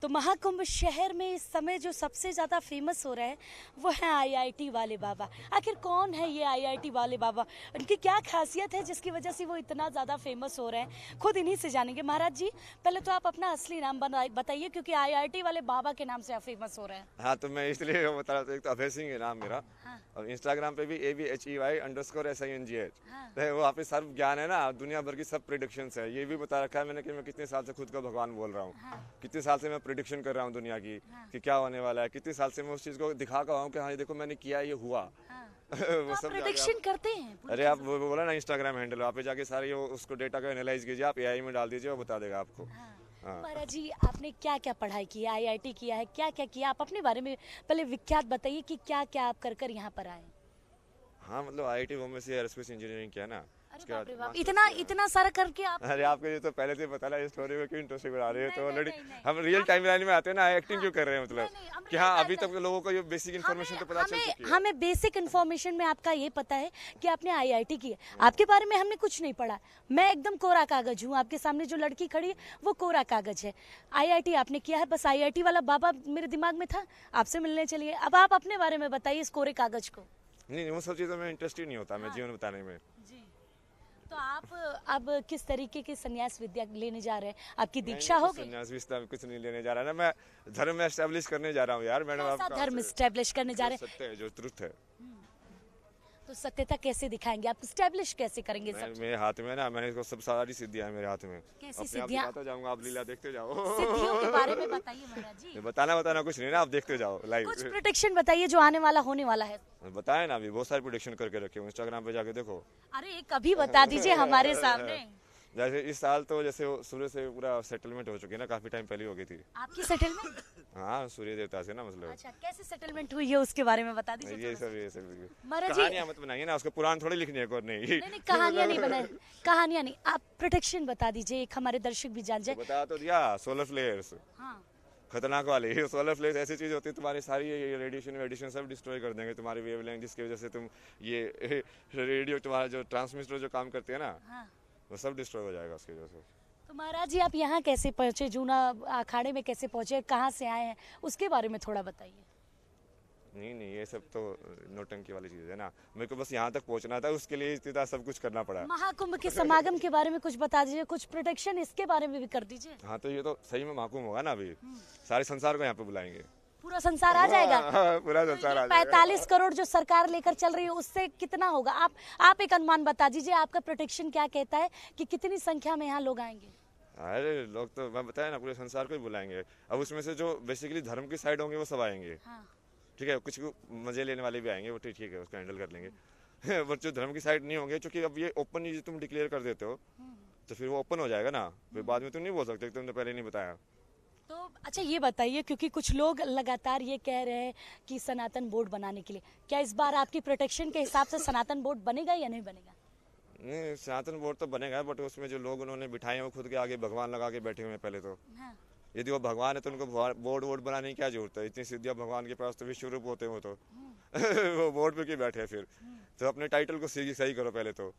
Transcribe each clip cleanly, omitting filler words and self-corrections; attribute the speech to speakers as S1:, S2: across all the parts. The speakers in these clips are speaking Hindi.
S1: तो महाकुंभ शहर में इस समय जो सबसे ज़्यादा फेमस हो रहा है वो है आईआईटी वाले बाबा। आखिर कौन है ये आईआईटी वाले बाबा, उनकी क्या खासियत है जिसकी वजह से वो इतना ज़्यादा फेमस हो रहे हैं, खुद इन्हीं से जानेंगे। महाराज जी, पहले तो आप अपना असली नाम बताइए, क्योंकि आईआईटी वाले बाबा के नाम से आप फेमस हो रहे हैं।
S2: हाँ, तो मैं इसलिए बता रहा था, एक तो अभय सिंह है नाम मेरा।
S1: हाँ।
S2: और इंस्टाग्राम पे भी ABHEY_SINGH।
S1: हाँ।
S2: तो वो वहाँ पे सर्व ज्ञान है ना, दुनिया भर की सब प्रिडिक्शंस है। ये भी बता रखा है मैंने कि मैं कितने साल से खुद का भगवान बोल रहा हूँ।
S1: हाँ।
S2: कितने साल से मैं प्रिडिक्शन कर रहा हूँ दुनिया की,
S1: हाँ।
S2: कि क्या होने वाला है। कितने साल से मैं उस चीज़ को दिखा कर हूँ कि हाँ ये देखो मैंने किया, ये हुआ।
S1: हाँ।
S2: वो
S1: तो
S2: सब
S1: प्रेडिक्शन करते हैं पूरी
S2: अरे आप वो बोला ना इंस्टाग्राम हैंडल, आप पे जाके सारे उसको डेटा को एनालाइज कीजिए, आप AI में डाल दीजिए, वो बता देगा आपको।
S1: हाँ।
S2: हाँ।
S1: महाराज जी, आपने क्या क्या पढ़ाई की है, आईआईटी किया है, क्या क्या किया, आप अपने बारे में पहले विख्यात बताइए कि क्या क्या आप कर कर यहाँ पर आए।
S2: हाँ, मतलब IIT बॉम्बे से एयरोस्पेस इंजीनियरिंग किया ना।
S1: अरे
S2: उसके
S1: बाप रे
S2: बाद
S1: बाप,
S2: मास्टर्स
S1: इतना
S2: किया।
S1: इतना सारा करके आप।
S2: अरे आपको ये तो पहले से बताना, इस स्टोरी में क्यों इंटरेस्टिंग बना रहे हो? तो
S1: नहीं,
S2: ऑलरेडी
S1: नहीं, नहीं।
S2: हम रियल टाइम लाइन में आते हैं ना, एक्टिंग क्यों कर रहे हैं मतलब
S1: नहीं, हम
S2: कि
S1: रियल
S2: हाँ
S1: टाइम
S2: अभी तक लोगों को ये बेसिक इन्फॉर्मेशन तो पता चल चुकी है।
S1: हमें बेसिक इन्फॉर्मेशन में आपका ये पता है कि आपने आईआईटी की है। आपके बारे में हमने कुछ नहीं पढ़ा। मैं एकदम कोरा कागज हूँ, आपके सामने जो लड़की खड़ी है वो कोरा कागज है। आईआईटी आपने किया है, बस आईआईटी वाला बाबा मेरे दिमाग में था, आपसे मिलने चलिए। अब आप अपने बारे में बताइए इस कोरे कागज को।
S2: नहीं, वो सब चीज़ों में इंटरेस्ट ही नहीं होता मैं जीवन बताने में।
S1: जी। तो आप अब किस तरीके की संन्यास विद्या लेने जा रहे हैं, आपकी दीक्षा
S2: नहीं,
S1: होगी?
S2: संन्यास विस्तार कुछ नहीं लेने जा रहा ना, मैं धर्म में एस्टेब्लिश करने जा रहा हूँ यार मैडम।
S1: कैसा
S2: आप
S1: धर्म स्टैब्लिश करने जा रहे हैं?
S2: सत्य है, जो ट्रुथ है।
S1: तो सत्यता कैसे दिखाएंगे आप, स्टैब्लिश कैसे करेंगे सब?
S2: मेरे हाथ में ना, मैंने इसको सब सारी सिद्धियां है मेरे हाथ में।
S1: कैसी
S2: अपने आप
S1: सिद्धियां?
S2: दिखाता जाऊंगा, आप लीला देखते जाओ।
S1: सिद्धियों के बारे में बताइए महाराज जी।
S2: बताना कुछ नहीं ना, आप देखते जाओ लाइव।
S1: कुछ प्रोटेक्शन बताइए जो आने वाला होने वाला है।
S2: बताए ना, अभी बहुत सारे प्रोडिक्शन करके रखे हो, इंस्टाग्राम पे जाके देखो।
S1: अरे एक अभी बता दीजिए हमारे सामने।
S2: जैसे इस साल तो जैसे सूर्य से पूरा सेटलमेंट हो चुकी है ना, काफी टाइम पहले हो गई थी।
S1: आपकी सेटलमेंट?
S2: हाँ, सूर्य देवता से ना, मतलब
S1: अच्छा, कैसे सेटलमेंट हुई है उसके बारे में बता दीजिए।
S2: ये सब
S1: महाराज जी,
S2: कहानियां मत बनाइए ना, उसको पुराण थोड़ी लिखनी है और नहीं।
S1: नहीं कहानियां नहीं बनाए, कहानियां नहीं, आप प्रोटेक्शन बता दीजिए, एक हमारे दर्शक भी जान जाए।
S2: बता तो दिया, सोलर फ्लेयर्स
S1: हाँ।
S2: खतरनाक वाले। सोलर फ्लेयर्स ऐसी चीज होती है, तुम्हारी सारी ये रेडिएशन सब डिस्ट्रॉय कर देंगे, तुम्हारी वेवलेंथ, जिसकी वजह से तुम ये रेडियो तुम्हारा जो ट्रांसमिटर जो काम करते हैं ना,
S1: हाँ।
S2: वो सब डिस्ट्रॉय हो जाएगा उसकी वजह से।
S1: तो महाराज जी, आप यहाँ कैसे पहुँचे, जूना अखाड़े में कैसे पहुँचे, कहाँ से आए हैं, उसके बारे में थोड़ा बताइए।
S2: नहीं, ये सब तो नौटंकी वाली चीज है ना, मेरे को बस यहाँ तक पहुँचना था, उसके लिए इतना सब कुछ करना पड़ा।
S1: महाकुंभ के समागम के बारे में कुछ बता दीजिए, कुछ प्रोटेक्शन इसके बारे में भी कर दीजिए।
S2: हाँ, तो ये तो सही में महाकुंभ होगा ना, अभी सारे संसार को यहाँ पे बुलाएंगे।
S1: पूरा संसार आ जाएगा?
S2: हाँ, पूरा संसार आ जाएगा।
S1: 45 करोड़ जो सरकार लेकर चल रही है उससे कितना होगा? आप एक अनुमान बता दीजिए, आपका प्रोटेक्शन क्या कहता है कि कितनी संख्या में यहाँ लोग आएंगे?
S2: अरे लोग तो मैं बताया ना, पूरे संसार को ही बुलाएंगे। अब उसमें से जो बेसिकली धर्म की साइड होंगे वो सब आएंगे।
S1: हाँ।
S2: ठीक है, कुछ मजे लेने वाले भी आएंगे, वो ठीक है, उसको हैंडल कर लेंगे। बट जो धर्म की साइड नहीं होंगे, क्योंकि अब ये ओपन ही तुम डिक्लेयर कर देते हो तो फिर वो ओपन हो जाएगा ना, फिर बाद में तुम नहीं बोल सकते तुमने पहले नहीं बताया।
S1: तो अच्छा ये बताइए, क्योंकि कुछ लोग लगातार ये कह रहे हैं कि सनातन बोर्ड बनाने के लिए, क्या इस बार आपकी प्रोटेक्शन के हिसाब से सनातन बोर्ड बनेगा या नहीं बनेगा?
S2: नहीं, सनातन बोर्ड तो बनेगा, बट उसमें जो लोग उन्होंने बिठाए हैं वो खुद के आगे भगवान लगा के बैठे हुए हैं पहले तो।
S1: हाँ।
S2: यदि वो भगवान है तो उनको बोर्ड बनाने की क्या जरूरत है? इतनी सिद्धियां भगवान के पास तो विश्व रूप होते हैं वो तो। वो बोर्ड पे क्यों बैठे हैं फिर? तो अपने टाइटल को सही करो पहले तो।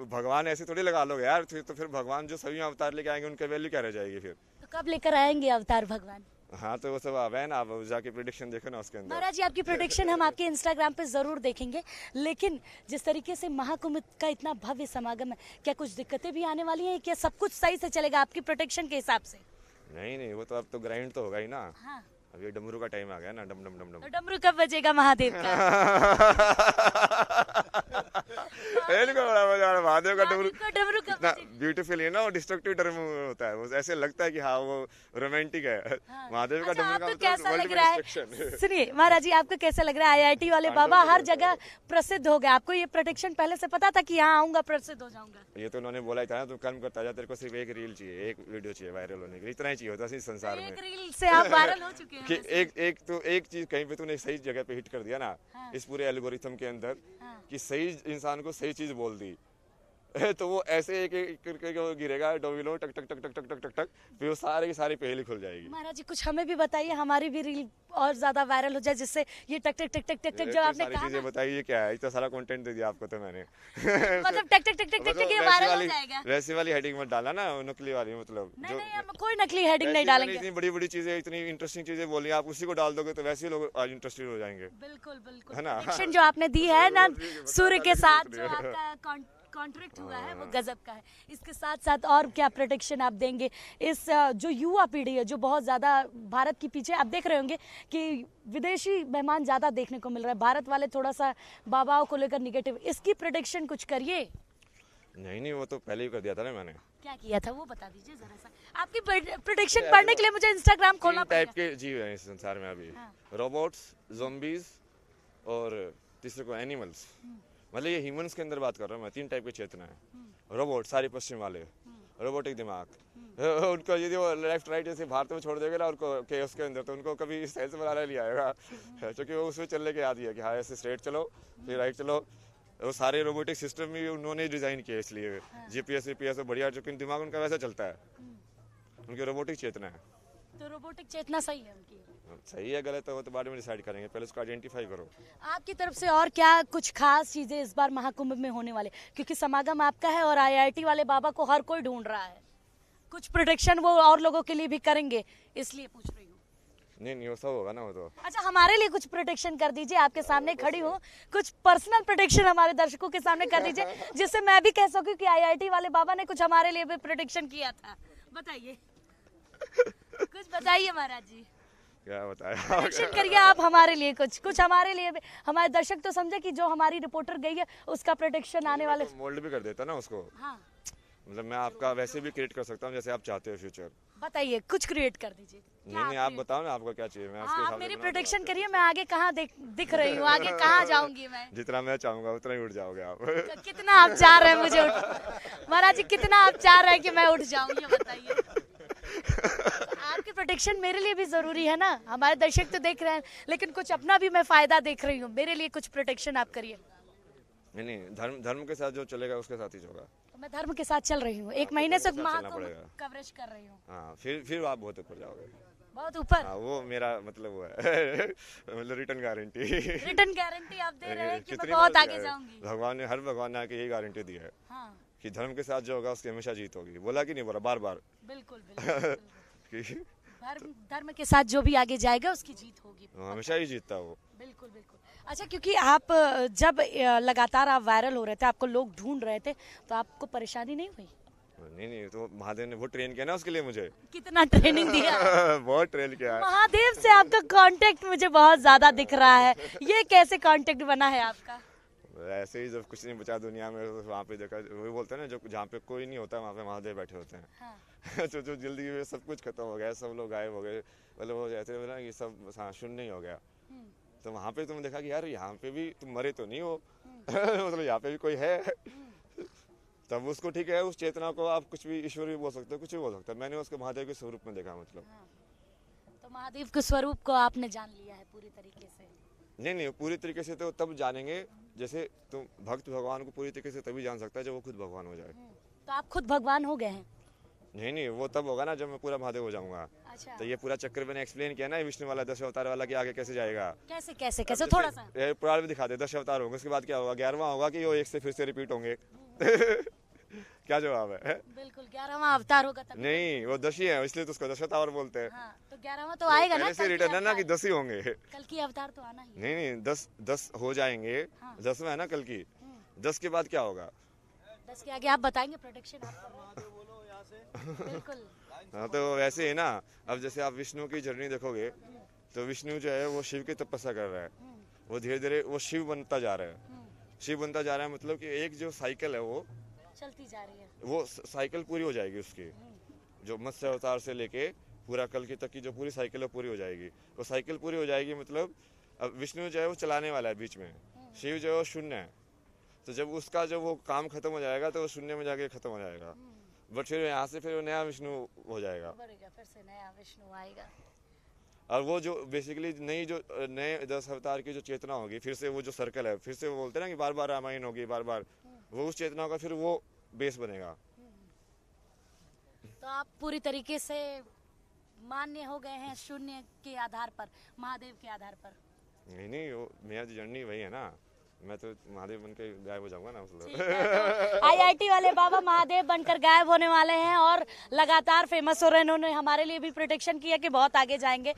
S2: भगवान ऐसे थोड़ी लगा लोगे यार, तो फिर भगवान जो सभी अवतार लेके आएंगे उनके वैल्यू क्या रह जाएगी फिर?
S1: तो कब लेकर आएंगे अवतार भगवान?
S2: हाँ, तो वो सब अब है ना, आप जाके प्रेडिक्शन देखो ना उसके अंदर।
S1: महाराज जी, आपकी प्रोटेक्शन हम आपके इंस्टाग्राम पे जरूर देखेंगे, लेकिन जिस तरीके से महाकुंभ का इतना भव्य समागम है, क्या कुछ दिक्कतें भी आने वाली हैं, क्या सब कुछ सही से चलेगा आपकी प्रोटेक्शन के हिसाब से?
S2: नहीं, वो तो अब तो ग्राइंड तो होगा ही ना।
S1: हाँ।
S2: अब ये डमरू का टाइम आ गया ना, डम डम डम डम।
S1: तो डमरू कब बजेगा महादेव का?
S2: इनको बड़ा मजा आ रहा है, महादेव का डमरू
S1: डमरू कब
S2: इतना
S1: बजेगा?
S2: ब्यूटीफुल है ना, वो डिस्ट्रक्टिव डमरू होता है, वो ऐसे लगता है कि हाँ वो रोमांटिक है।
S1: हाँ।
S2: महादेव का
S1: अच्छा,
S2: डमरू का
S1: आपको
S2: मतलब
S1: कैसा
S2: वर्ल्ड
S1: लग
S2: में
S1: रहा है?
S2: डिस्ट्रक्शन।
S1: सुनिए महाराज जी, आपको कैसा लग रहा है? आईआईटी वाले बाबा हर जगह प्रसिद्ध हो गए, आपको ये प्रोटेक्शन पहले से पता था कि यहाँ आऊंगा प्रसिद्ध हो जाऊंगा?
S2: ये तो उन्होंने बोला ही था ना, तुम कर्म करता जा, तेरे को सिर्फ एक रील चाहिए, एक वीडियो चाहिए वायरल होने के लिए, इतना ही चाहिए होता है इस संसार में।
S1: एक रील से आप वायरल हो चुके हैं
S2: कि
S1: वैसे।
S2: एक चीज कहीं पे तूने सही जगह पे हिट कर दिया ना,
S1: हाँ।
S2: इस पूरे एल्गोरिथम के अंदर,
S1: हाँ।
S2: कि सही इंसान को सही चीज बोल दी, तो वो ऐसे एक एक करके वो गिरेगा डोमिनो, टक टक टक टक टक टक टक टक, फिर वो सारे की सारी पहेली खुल जाएगी।
S1: महाराज जी कुछ हमें भी बताइए, हमारी भी रील और ज्यादा वायरल हो जाए, जिससे ये टक टक टक टक टक टक जो आपने
S2: सारी
S1: कहा
S2: चीजें
S1: ना,
S2: बताइए क्या है, इतना सारा कंटेंट दे दिया आपको तो मैंने।
S1: मतलब टक टक टक टक टक टक ये वायरल हो जाएगा।
S2: वैसी वाली हेडिंग मत डाला ना, नकली वाली, मतलब
S1: नहीं नहीं, हम कोई नकली हेडिंग नहीं
S2: वैसे मैंने
S1: डालेंगे।
S2: इतनी बड़ी बड़ी चीजें, इतनी इंटरेस्टिंग चीजें बोली, आप उसी को डाल दोगे तो वैसे ही लोग आज इंटरेस्टेड हो जाएंगे।
S1: बिल्कुल बिल्कुल,
S2: है ना?
S1: प्रेडिक्शन जो आपने दी है ना सूर्य के साथ, जो
S2: शुक्रिया।
S1: आपका कॉन्ट्रैक्ट हुआ है वो गजब का है। इसके साथ साथ और क्या प्रोटेक्शन आप देंगे इस जो युवा पीढ़ी है जो बहुत ज़्यादा भारत के पीछे, आप देख रहे होंगे कि विदेशी मेहमान ज़्यादा देखने को मिल रहा है, भारत वाले थोड़ा सा बाबाओं को लेकर निगेटिव, इसकी प्रोटेक्शन कुछ करिए।
S2: नहीं नहीं, वो तो पहले ही कर दिया था ना मैंने।
S1: क्या किया था वो बता दीजिए जरा सा। आपकी प्रोटेक्शन पढ़ने के लिए मुझे इंस्टाग्राम खोलना
S2: तीन टाइप
S1: पड़ेगा।
S2: के जीव हैं इस संसार में अभी,
S1: हाँ।
S2: रोबोट्स, ज़ॉम्बीज और तीसरे को एनिमल्स। मतलब ये ह्यूमंस के अंदर बात कर रहा हूँ मैं, तीन टाइप की चेतना है। रोबोट सारे पश्चिम वाले, रोबोटिक दिमाग, उनको यदि वो लेफ्ट राइट जैसे भारत में छोड़ देगा ना उनको केओस के अंदर, तो उनको कभी सही से बनाना नहीं आएगा, क्योंकि वो उसमें चलने के याद ही है कि हाँ ऐसे स्ट्रेट चलो फिर राइट चलो। वो सारे रोबोटिक सिस्टम भी उन्होंने डिजाइन किया, इसलिए जीपीएस वीपीएस बढ़िया, जो कि दिमाग उनका वैसा चलता है, उनकी रोबोटिक चेतना है।
S1: तो रोबोटिक चेतना सही है उनकी।
S2: सही है गलत है वो तो बाद में डिसाइड करेंगे, पहले उसको आइडेंटिफाई करो।
S1: आपकी तरफ से और क्या कुछ खास चीजें इस बार महाकुंभ में होने वाले, क्योंकि समागम आपका है और आईआईटी वाले बाबा को हर कोई ढूंढ रहा है, कुछ प्रोटेक्शन वो और लोगों के लिए भी करेंगे, इसलिए पूछ रही हूँ।
S2: नहीं वो सब होगा ना वो तो।
S1: अच्छा हमारे लिए कुछ प्रोटेक्शन कर दीजिए, आपके सामने खड़ी हूँ, कुछ पर्सनल प्रोटेक्शन हमारे दर्शकों के सामने कर दीजिए, जिससे मैं भी कह सकूँ कि आईआईटी वाले बाबा ने कुछ हमारे लिए भी प्रोटेक्शन किया था। बताइए कुछ बताइए महाराज जी,
S2: क्या बताया।
S1: प्रोटेक्शन करिए आप हमारे लिए, कुछ हमारे लिए भी, हमारे दर्शक तो समझे कि जो हमारी रिपोर्टर गई है उसका प्रोटेक्शन आने वाले।
S2: मोल्ड भी कर देता ना उसको,
S1: हाँ
S2: मतलब मैं आपका वैसे भी क्रिएट कर सकता हूँ जैसे आप चाहते हो फ्यूचर।
S1: बताइए कुछ क्रिएट कर दीजिए।
S2: नहीं नहीं, आप बताओ ना आपको क्या चाहिए, मैं उसके
S1: हाँ, आप
S2: हिसाब से
S1: मेरी
S2: बना
S1: प्रोटेक्शन
S2: दूंगा।
S1: करिए, मैं आगे कहाँ दिख रही हूँ, आगे कहाँ जाऊंगी मैं।
S2: जितना मैं चाहूंगा उतना ही उठ जाओगे आप।
S1: कितना आप चाह रहे हैं मुझे उठ, महाराज जी कितना आप चाह रहे हैं कि मैं उठ जाऊं, ये बताइए। आपकी प्रोटेक्शन मेरे लिए भी जरूरी है ना, हमारे दर्शक तो देख रहे हैं, लेकिन कुछ अपना भी मैं फायदा देख रही हूँ, मेरे लिए कुछ प्रोटेक्शन आप करिए।
S2: नहीं नहीं, धर्म के साथ जो चलेगा उसके साथ ही होगा।
S1: तो मैं धर्म के साथ चल रही हूँ, एक
S2: आपको
S1: महीने से
S2: धर्म के साथ चलना
S1: महाकुंभ
S2: पड़ेगा।
S1: कवरेज कर रही हूँ।
S2: हाँ फिर आप बहुत ऊपर जाओगे,
S1: बहुत ऊपर।
S2: हाँ वो मेरा मतलब वो है। मतलब रिटर्न गारंटी।
S1: रिटर्न गारंटी आप दे रहे हैं कि मैं
S2: कितनी
S1: बहुत
S2: बार
S1: आगे
S2: दिया है।
S1: जाऊंगी।
S2: भगवान ने, हर भगवान ने आके यही गारंटी दी है
S1: हाँ
S2: कि धर्म के साथ जो होगा उसकी हमेशा जीत होगी। बोला कि नहीं बोला, बार बार।
S1: बिल्कुल बिल्कुल,
S2: कि
S1: धर्म के साथ जो भी आगे जाएगा उसकी जीत होगी।
S2: हमेशा ही जीतता वो।
S1: बिल्कुल बिल्कुल। अच्छा क्योंकि आप जब लगातार आप वायरल हो रहे थे, आपको लोग ढूंढ रहे थे, तो आपको परेशानी नहीं हुई?
S2: नहीं तो महादेव ने वो ट्रेन किया ना उसके लिए मुझे।
S1: कितना ट्रेनिंग दिया?
S2: बहुत ट्रेन किया है।
S1: महादेव से आपका कांटेक्ट मुझे बहुत ज्यादा दिख रहा है, ये कैसे कांटेक्ट बना है आपका?
S2: ऐसे ही जब कुछ नहीं बचा दुनिया में तो वहाँ पे देखा, वही बोलते हैं ना, जो जहाँ पे कोई नहीं होता वहाँ पे महादेव बैठे होते हैं।
S1: हाँ।
S2: तो जो जल्दी में सब कुछ खत्म हो गया, सब लोग गायब हो गए, मतलब वो जैसे बोला ये सब शून्य ही हो गया। तो वहाँ पे तुम देखा कि यार यहाँ पे भी तुम मरे तो नहीं हो, मतलब यहाँ पे भी कोई है। तब उसको ठीक है, उस चेतना को आप कुछ भी ईश्वर भी बोल सकते हो, कुछ भी बोल सकते हो। मैंने उसको महादेव के स्वरूप में देखा, मतलब।
S1: तो महादेव के स्वरूप को आपने जान लिया है पूरी तरीके से?
S2: नहीं पूरी तरीके से तो तब जानेंगे, जैसे तुम भक्त भगवान को पूरी तरीके से तभी जान सकता है जब वो खुद भगवान हो जाए।
S1: तो आप खुद भगवान हो गए हैं?
S2: नहीं वो तब होगा ना जब मैं पूरा महादेव हो जाऊंगा।
S1: अच्छा।
S2: तो ये पूरा चक्र मैंने एक्सप्लेन किया ना, विष्णु वाला 10 अवतार वाला, कि आगे कैसे जाएगा।
S1: कैसे कैसे कैसे थोड़ा सा
S2: ये पुराण में दिखाते 10 अवतार होंगे, उसके बाद क्या होगा, 11वां होगा कि वो एक से फिर से रिपीट होंगे। क्या जवाब है?
S1: बिल्कुल 11वां अवतार होगा तभी।
S2: नहीं वो 10 ही है, इसलिए तो उसको 10 अवतार बोलते हैं।
S1: हाँ, तो 11वां तो आएगा ना,
S2: पहले से
S1: कल की
S2: रिटर्न है ना कि
S1: अवतार।
S2: 10 ही होंगे।
S1: कल की अवतार तो आना ही है।
S2: नहीं 10 हो जाएंगे,
S1: हाँ।
S2: 10वां है ना कल की। 10 के बाद क्या होगा?
S1: 10 के आगे आप बताएंगे प्रोटेक्शन आप बिल्कुल।
S2: हाँ तो वैसे है ना, अब जैसे आप विष्णु की जर्नी देखोगे तो विष्णु जो है वो शिव की तपस्या कर रहा है, वो धीरे धीरे वो शिव बनता जा रहा है। शिव बनता जा रहा है मतलब कि एक जो साइकिल है वो
S1: चलती जा रही है,
S2: वो साइकिल पूरी हो जाएगी उसकी, जो मत्स्य अवतार से लेके पूरा कल की तक की जो पूरी साइकिल है पूरी हो जाएगी। वो साइकिल पूरी हो जाएगी मतलब अब विष्णु जो है वो चलाने वाला है बीच में, शिव जो है वो शून्य है। तो जब उसका जब वो काम खत्म हो जाएगा तो वो शून्य में जाके खत्म हो जाएगा, बट फिर यहाँ से फिर नया विष्णु हो जाएगा,
S1: फिर से नया विष्णु आएगा।
S2: और वो जो बेसिकली नई जो नए 10 अवतार की जो चेतना होगी, फिर से वो जो सर्कल है, फिर से वो बोलते हैं ना कि बार बार रामायण होगी, बार बार वो उस चेतना का फिर वो बेस बनेगा।
S1: तो आप पूरी तरीके से मान्य हो गए हैं शून्य के आधार पर, महादेव के आधार पर?
S2: नहीं, वो मेरा जर्नी वही है ना, मैं तो महादेव बन के गायब हो जाऊंगा ना उस
S1: ठीक है, तो आईआईटी वाले बाबा महादेव बनकर गायब होने वाले हैं और लगातार फेमस हो रहे हैं। इन्होंने हमारे लिए भी प्रोटेक्शन किया कि बहुत आगे जाएंगे।